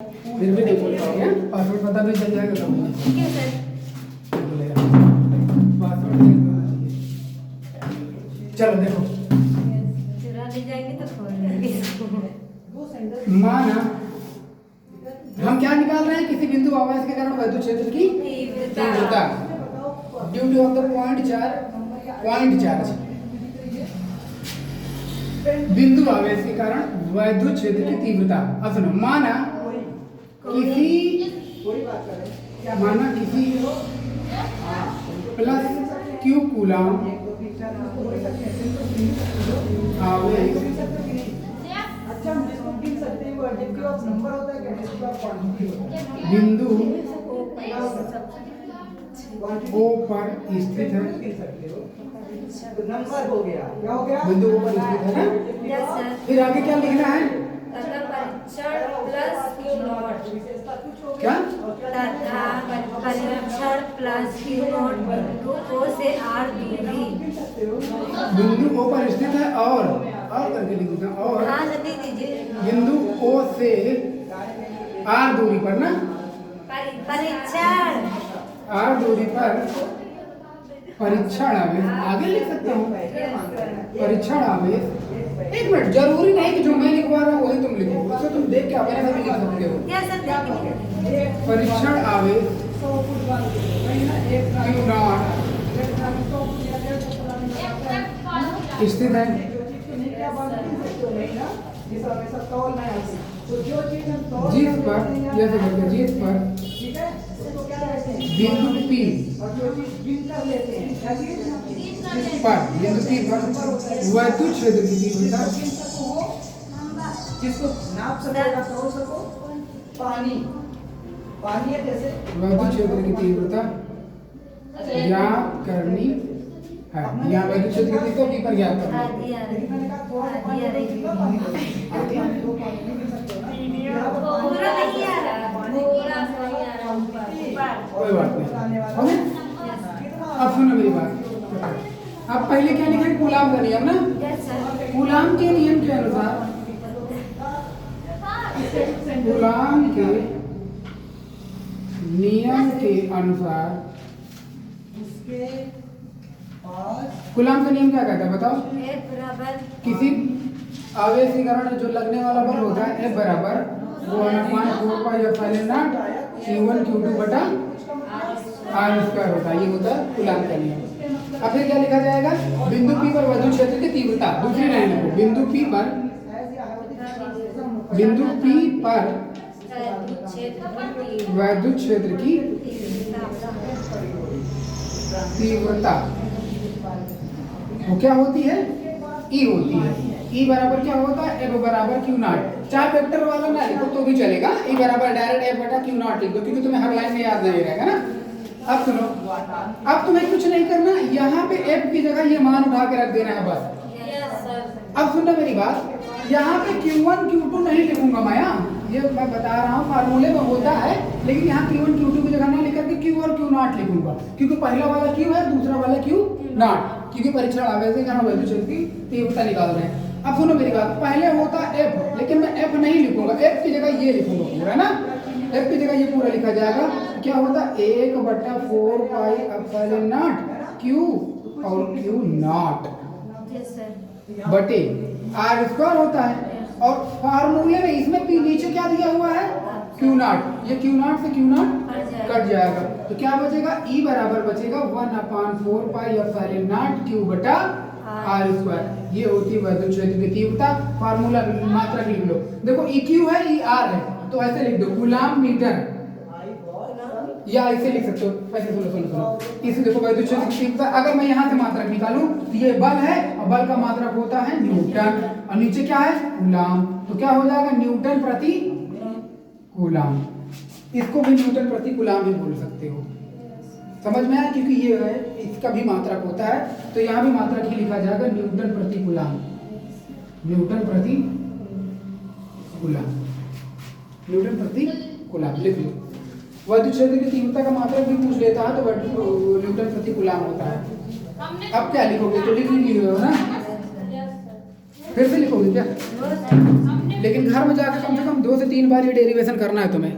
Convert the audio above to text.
फिर भी नहीं बोल पाओगे, पासवर्ड पता नहीं चल जाएगा तो ठीक है सर। पासवर्ड नहीं होना चाहिए। चलो देखो, चुरा ले जाएंगे तो खोल देंगे इसको। माना हम क्या निकाल रहे हैं, किसी बिंदु आवेश के कारण वैद्युत क्षेत्र की तीव्रता due two of the point charge. बिंदु आवेश के कारण वैद्युत क्षेत्र की तीव्रता। अब सुनो, माना किसी प्लस क्यू कूलम आवेश बिंदु O पर स्थित है। नंबर हो गया, क्या हो गया? बिंदु O पर स्थित है ना? Yes sir. फिर आगे क्या लिखना है? तथा परीक्षण प्लस क्यू नॉट। क्या? तथा परीक्षण प्लस क्यू नॉट बिंदु O से R दूरी। बिंदु O पर स्थित है और करके लिख देता हूं, और हाँ जल्दी दीजिए। बिंदु O से R दूरी पर ना, परीक्षण R दूरी पर परीक्षण आवेश, आगे लिख सकता हूँ परीक्षण आवेश। एक मिनट, जरूरी नहीं कि जो मैं लिखवा रहा हूँ वही तुम लिखो, उससे तुम देख के अपने से भी लिख सकते हो। यस सर देखिए। परीक्षण आवेश क्यू नॉट स्थित है जिस पर बिंदु P पर वैद्युत क्षेत्र की तीव्रता, जिसको नाप सकेगा तोड़ सको, पानी है जैसे वैद्युत क्षेत्र की तीव्रता ज्ञात करनी है। यहाँ वैद्युत क्षेत्र की तीव्रता P पर ज्ञात करनी है। आधी आ रही पूरा नहीं आ रहा, पूरा नहीं आ रहा ऊपर। कोई बात नहीं, हो गया? अब सुनो मेरी बात। अब पहले क्या लिखे? कूलाम का नियम ना। Yes sir. कूलाम के नियम के अनुसार, कूलाम के नियम के अनुसार उसके पास कूलाम का नियम क्या कहता है बताओ? F बराबर किसी आवेश के कारण जो लगने वाला बल होता है F बराबर 1/4 pi epsilon not Q1 Q2 बटा R स्क्वायर होता है। ये होता है कूलाम का नियम। अब फिर क्या लिखा जाएगा? बिंदु P पर वैद्युत क्षेत्र की तीव्रता, दूसरी लाइन लिखो, बिंदु P पर वैद्युत क्षेत्र की तीव्रता वो क्या होती है? E होती है। E बराबर क्या होता है? F बराबर Q नॉट। चार वेक्टर वाला ना लिखो तो भी चलेगा, E बराबर डायरेक्ट F बटा Q नॉट लिख दो, क्योंकि तुम्हें हर लाइन में याद नहीं रहेगा ना। अब सुनो, अब तुम्हें कुछ नहीं करना, यहाँ पे F की जगह ये मान उठा के रख देना है बस। Yes sir. अब सुनना मेरी बात, यहाँ पे Q1 Q2 नहीं लिखूंगा मैं, ये मैं बता रहा हूँ फार्मूले में होता है, लेकिन यहाँ Q1 Q2 की जगह ना लिख के Q और Q नॉट लिखूंगा, क्योंकि पहला वाला Q है, दूसरा वाला Q नॉट, क्योंकि परीक्षण आवेश के कारण वैद्युत क्षेत्र की तीव्रता निकाल रहे हैं। अब सुनो मेरी बात, पहले होता F, लेकिन मैं F नहीं लिखूंगा, F की जगह ये लिखूंगा पूरा ना, F की जगह ये पूरा लिखा जाएगा। क्या होता? 1/4 पाई एप्सिलॉन नॉट Q और Q नॉट यस सर। बटे R स्क्वायर होता है। और फार्मूले में इसमें P नीचे क्या दिया हुआ है? Q not. ये Q नॉट से Q नॉट कट जाएगा, तो क्या बचेगा? E बराबर बचेगा 1/4 पाई एप्सिलॉन नॉट Q बटा R स्क्वायर। ये होती है वैद्युत क्षेत्र की तीव्रता। फार्मूला मात्रक लिख लो, देखो EQ है, ER है, तो ऐसे लिख दो कूलाम मीटर, या ऐसे लिख सकते हो। ऐसे सुनो, इसे देखो वैद्युत क्षेत्र की तीव्रता, अगर मैं यहाँ से मात्रक निकालूं तो ये बल है, और बल का मात्रक होता है न्यूटन, और नीचे क्या है? कूलाम। तो क्या हो जाएगा? न्यूटन प्रति कूलाम। इसको भी न्यूटन प्रति कूलाम भी बोल सकते हो। समझ में आया? क्योंकि ये है, इसका भी मात्रक होता है, तो यहाँ भी मात्रक ही लिखा जाएगा न्यूटन प्रति कूलाम। न्यूटन प्रति कूलाम, न्यूटन प्रति कूलाम लिख लो। वैद्युत क्षेत्र की तीव्रता का मात्रक भी पूछ लेता है तो न्यूटन प्रति कूलाम होता है। अब क्या लिखोगे? तो लिख ली हो ना, फिर से लिखोगे क्या? हमने लेकिन घर में जाकर कम से कम 2 से 3 बार ये डेरिवेशन करना है तुम्हें।